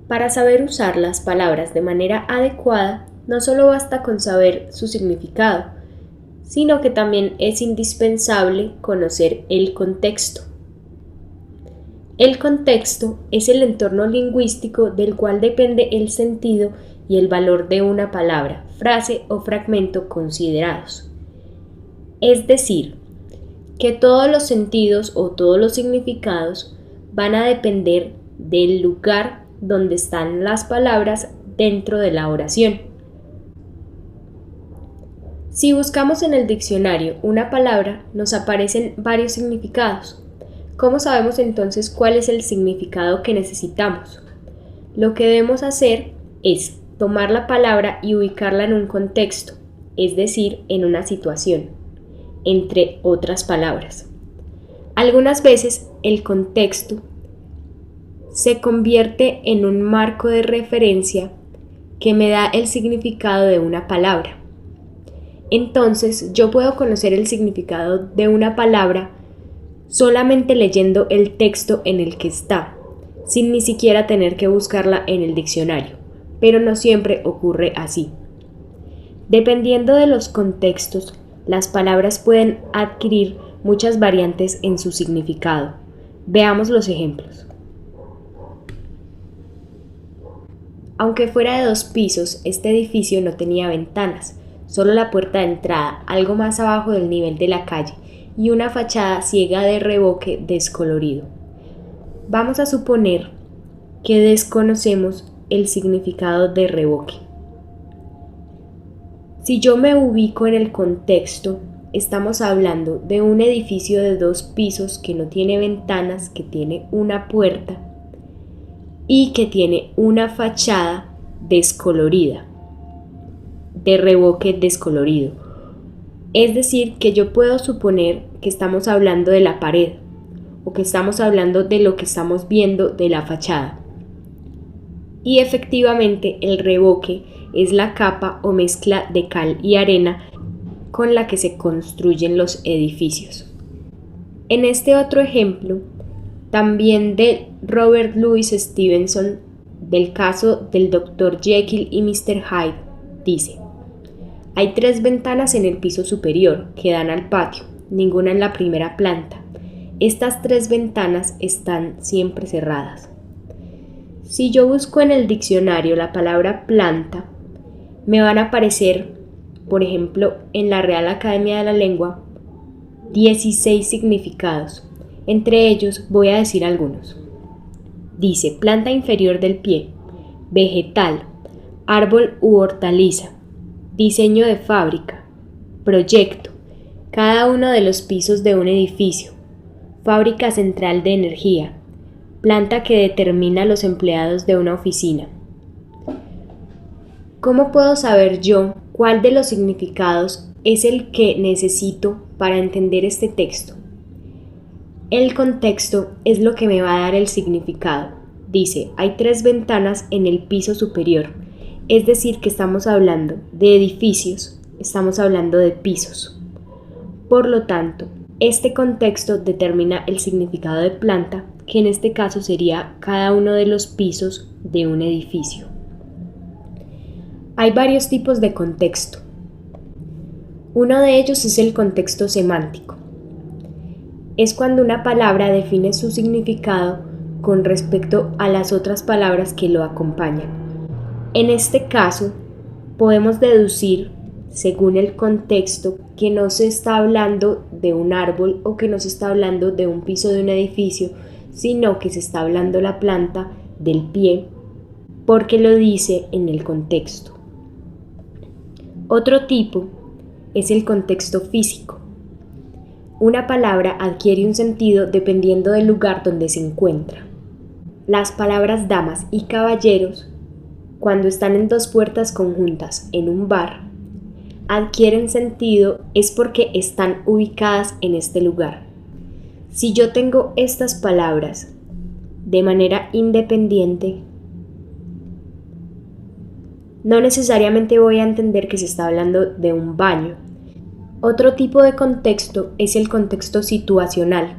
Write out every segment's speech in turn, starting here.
Para saber usar las palabras de manera adecuada, no solo basta con saber su significado, sino que también es indispensable conocer el contexto. El contexto es el entorno lingüístico del cual depende el sentido y el valor de una palabra, frase o fragmento considerados. Es decir, que todos los sentidos o todos los significados van a depender del lugar donde están las palabras dentro de la oración. Si buscamos en el diccionario una palabra, nos aparecen varios significados. ¿Cómo sabemos entonces cuál es el significado que necesitamos? Lo que debemos hacer es tomar la palabra y ubicarla en un contexto, es decir, en una situación, entre otras palabras. Algunas veces el contexto se convierte en un marco de referencia que me da el significado de una palabra. Entonces, yo puedo conocer el significado de una palabra solamente leyendo el texto en el que está, sin ni siquiera tener que buscarla en el diccionario, pero no siempre ocurre así. Dependiendo de los contextos, las palabras pueden adquirir muchas variantes en su significado. Veamos los ejemplos. Aunque fuera de 2 pisos, este edificio no tenía ventanas, solo la puerta de entrada, algo más abajo del nivel de la calle, y una fachada ciega de revoque descolorido. Vamos a suponer que desconocemos el significado de revoque. Si yo me ubico en el contexto, estamos hablando de un edificio de 2 pisos que no tiene ventanas, que tiene una puerta y que tiene una fachada descolorida, de revoque descolorido. Es decir, que yo puedo suponer que estamos hablando de la pared o que estamos hablando de lo que estamos viendo de la fachada. Y efectivamente el revoque es la capa o mezcla de cal y arena con la que se construyen los edificios. En este otro ejemplo, también de Robert Louis Stevenson, del caso del Dr. Jekyll y Mr. Hyde, dice: hay 3 ventanas en el piso superior que dan al patio, ninguna en la primera planta. Estas 3 ventanas están siempre cerradas. Si yo busco en el diccionario la palabra planta, me van a aparecer, por ejemplo, en la Real Academia de la Lengua, 16 significados. Entre ellos voy a decir algunos. Dice: planta inferior del pie, vegetal, árbol u hortaliza, diseño de fábrica, proyecto, cada uno de los pisos de un edificio, fábrica central de energía, planta que determina los empleados de una oficina. ¿Cómo puedo saber yo cuál de los significados es el que necesito para entender este texto? El contexto es lo que me va a dar el significado. Dice: hay 3 ventanas en el piso superior, es decir, que estamos hablando de edificios, estamos hablando de pisos. Por lo tanto, este contexto determina el significado de planta, que en este caso sería cada uno de los pisos de un edificio. Hay varios tipos de contexto. Uno de ellos es el contexto semántico. Es cuando una palabra define su significado con respecto a las otras palabras que lo acompañan. En este caso, podemos deducir, según el contexto, que no se está hablando de un árbol o que no se está hablando de un piso de un edificio, sino que se está hablando la planta del pie, porque lo dice en el contexto. Otro tipo es el contexto físico. Una palabra adquiere un sentido dependiendo del lugar donde se encuentra. Las palabras damas y caballeros, cuando están en 2 puertas conjuntas en un bar, adquieren sentido es porque están ubicadas en este lugar. Si yo tengo estas palabras de manera independiente, no necesariamente voy a entender que se está hablando de un baño. Otro tipo de contexto es el contexto situacional,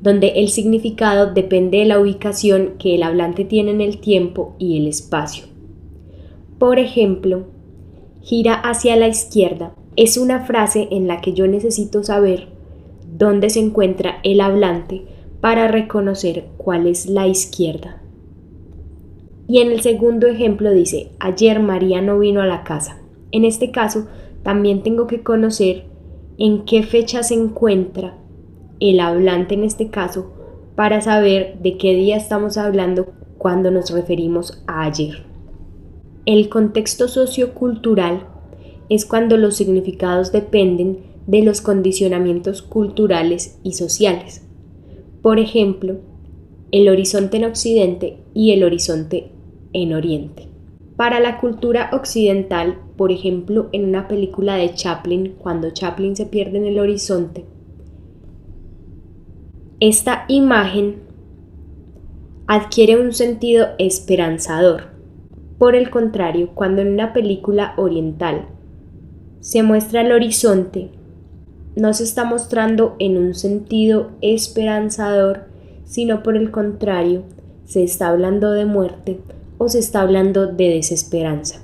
donde el significado depende de la ubicación que el hablante tiene en el tiempo y el espacio. Por ejemplo, gira hacia la izquierda es una frase en la que yo necesito saber dónde se encuentra el hablante para reconocer cuál es la izquierda. Y en el segundo ejemplo dice, ayer María no vino a la casa. En este caso, también tengo que conocer en qué fecha se encuentra el hablante en este caso para saber de qué día estamos hablando cuando nos referimos a ayer. El contexto sociocultural es cuando los significados dependen de los condicionamientos culturales y sociales. Por ejemplo, el horizonte en Occidente y el horizonte en Oriente. Para la cultura occidental, por ejemplo, en una película de Chaplin, cuando Chaplin se pierde en el horizonte, esta imagen adquiere un sentido esperanzador. Por el contrario, cuando en una película oriental se muestra el horizonte, no se está mostrando en un sentido esperanzador, sino por el contrario, se está hablando de muerte o se está hablando de desesperanza.